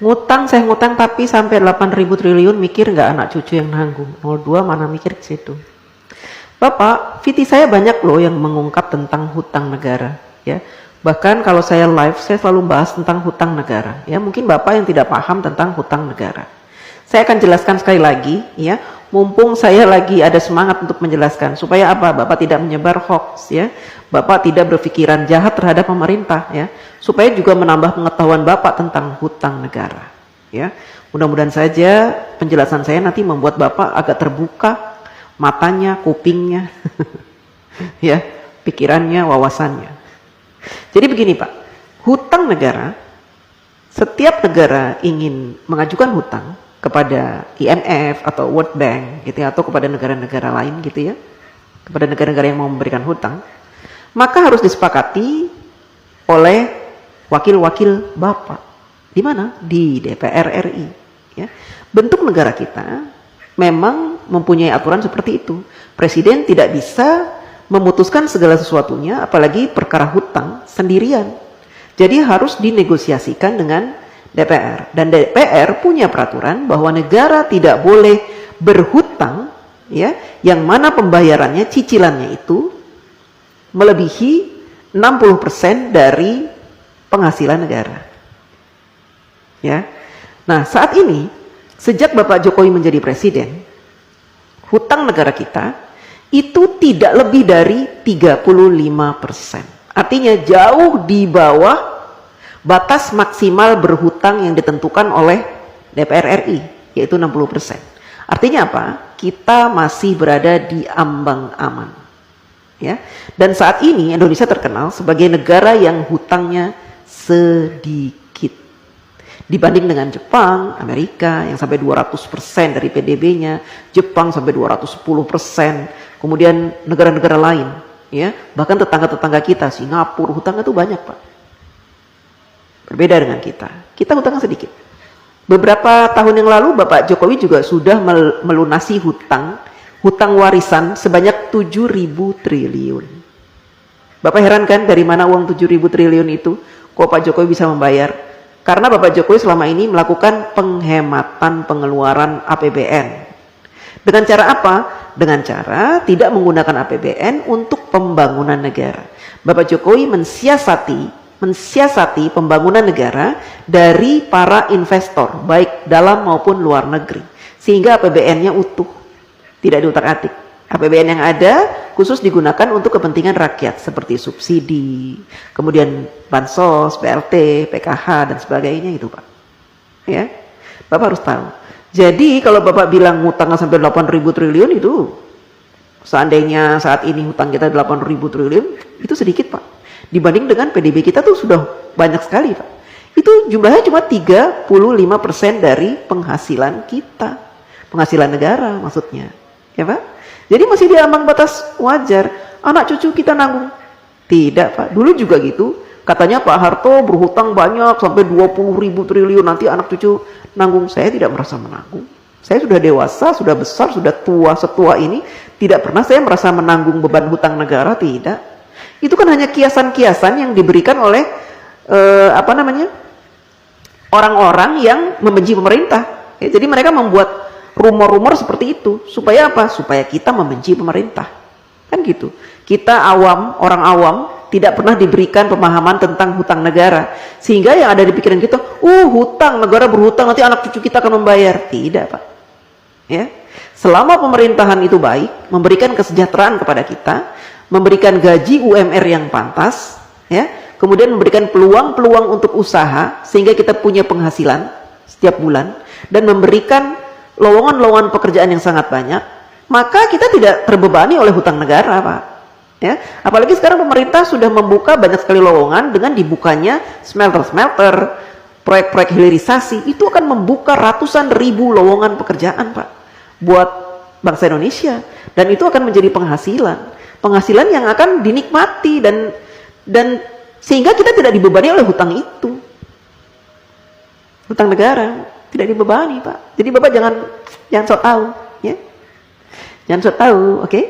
Ngutang, saya ngutang tapi sampai 8.000 triliun, mikir nggak anak cucu yang nanggung? 02 mana mikir ke situ. Bapak, VT saya banyak loh yang mengungkap tentang hutang negara, ya. Bahkan kalau saya live, saya selalu bahas tentang hutang negara. Ya, mungkin Bapak yang tidak paham tentang hutang negara. Saya akan jelaskan sekali lagi, ya. Mumpung saya lagi ada semangat untuk menjelaskan, supaya apa? Bapak tidak menyebar hoax, ya. Bapak tidak berpikiran jahat terhadap pemerintah, ya. Supaya juga menambah pengetahuan Bapak tentang hutang negara, ya. Mudah-mudahan saja penjelasan saya nanti membuat Bapak agak terbuka matanya, kupingnya, ya, pikirannya, wawasannya. Jadi begini Pak, hutang negara, setiap negara ingin mengajukan hutang kepada IMF atau World Bank gitu ya, atau kepada negara-negara lain gitu ya, kepada negara-negara yang mau memberikan hutang, maka harus disepakati oleh wakil-wakil Bapak. Di mana? Di DPR RI. Ya. Bentuk negara kita memang mempunyai aturan seperti itu. Presiden tidak bisa memutuskan segala sesuatunya, apalagi perkara hutang sendirian. Jadi harus dinegosiasikan dengan DPR. Dan DPR punya peraturan bahwa negara tidak boleh berhutang, ya, yang mana pembayarannya, cicilannya itu melebihi 60% dari penghasilan negara. Ya. Nah, saat ini sejak Bapak Jokowi menjadi presiden, hutang negara kita itu tidak lebih dari 35%. Artinya jauh di bawah batas maksimal berhutang yang ditentukan oleh DPR RI, yaitu 60%. Artinya apa? Kita masih berada di ambang aman. Ya. Dan saat ini Indonesia terkenal sebagai negara yang hutangnya sedikit. Dibanding dengan Jepang, Amerika yang sampai 200% dari PDB-nya, Jepang sampai 210%, kemudian negara-negara lain, ya, bahkan tetangga-tetangga kita, Singapura, hutangnya itu banyak Pak. Berbeda dengan kita hutangnya sedikit. Beberapa tahun yang lalu Bapak Jokowi juga sudah melunasi hutang warisan sebanyak 7.000 triliun. Bapak heran kan dari mana uang 7.000 triliun itu? Kok Pak Jokowi bisa membayar? Karena Bapak Jokowi selama ini melakukan penghematan pengeluaran APBN. Dengan cara apa? Dengan cara tidak menggunakan APBN untuk pembangunan negara. Bapak Jokowi mensiasati pembangunan negara dari para investor, baik dalam maupun luar negeri. Sehingga APBN-nya utuh, tidak diutak-atik. APBN yang ada khusus digunakan untuk kepentingan rakyat seperti subsidi, kemudian bansos, BLT, PKH dan sebagainya itu Pak. Ya, Bapak harus tahu. Jadi kalau Bapak bilang hutangnya sampai 8.000 triliun itu, seandainya saat ini hutang kita 8.000 triliun, itu sedikit Pak. Dibanding dengan PDB kita tuh sudah banyak sekali Pak. Itu jumlahnya cuma 35% dari penghasilan kita, penghasilan negara maksudnya, ya Pak. Jadi masih di ambang batas wajar. Anak cucu kita nanggung. Tidak Pak, dulu juga gitu. Katanya Pak Harto berhutang banyak sampai 20.000 triliun, nanti anak cucu nanggung. Saya tidak merasa menanggung. Saya sudah dewasa, sudah besar, sudah tua, setua ini. Tidak pernah saya merasa menanggung beban hutang negara, tidak. Itu kan hanya kiasan-kiasan yang diberikan oleh orang-orang yang membenci pemerintah. Ya, jadi mereka membuat rumor-rumor seperti itu supaya apa? Supaya kita membenci pemerintah, kan gitu. Kita awam, orang awam, tidak pernah diberikan pemahaman tentang hutang negara, sehingga yang ada di pikiran kita, hutang, negara berhutang, nanti anak cucu kita akan membayar. Tidak Pak, ya. Selama pemerintahan itu baik, memberikan kesejahteraan kepada kita, memberikan gaji UMR yang pantas, ya, kemudian memberikan peluang-peluang untuk usaha sehingga kita punya penghasilan setiap bulan, dan memberikan lowongan-lowongan pekerjaan yang sangat banyak, maka kita tidak terbebani oleh hutang negara Pak. Ya, apalagi sekarang pemerintah sudah membuka banyak sekali lowongan dengan dibukanya smelter-smelter, proyek-proyek hilirisasi, itu akan membuka ratusan ribu lowongan pekerjaan Pak buat bangsa Indonesia, dan itu akan menjadi penghasilan yang akan dinikmati dan sehingga kita tidak dibebani oleh hutang itu, hutang negara. Tidak dibebani Pak. Jadi Bapak jangan sok tahu, ya. Jangan sok tahu, oke?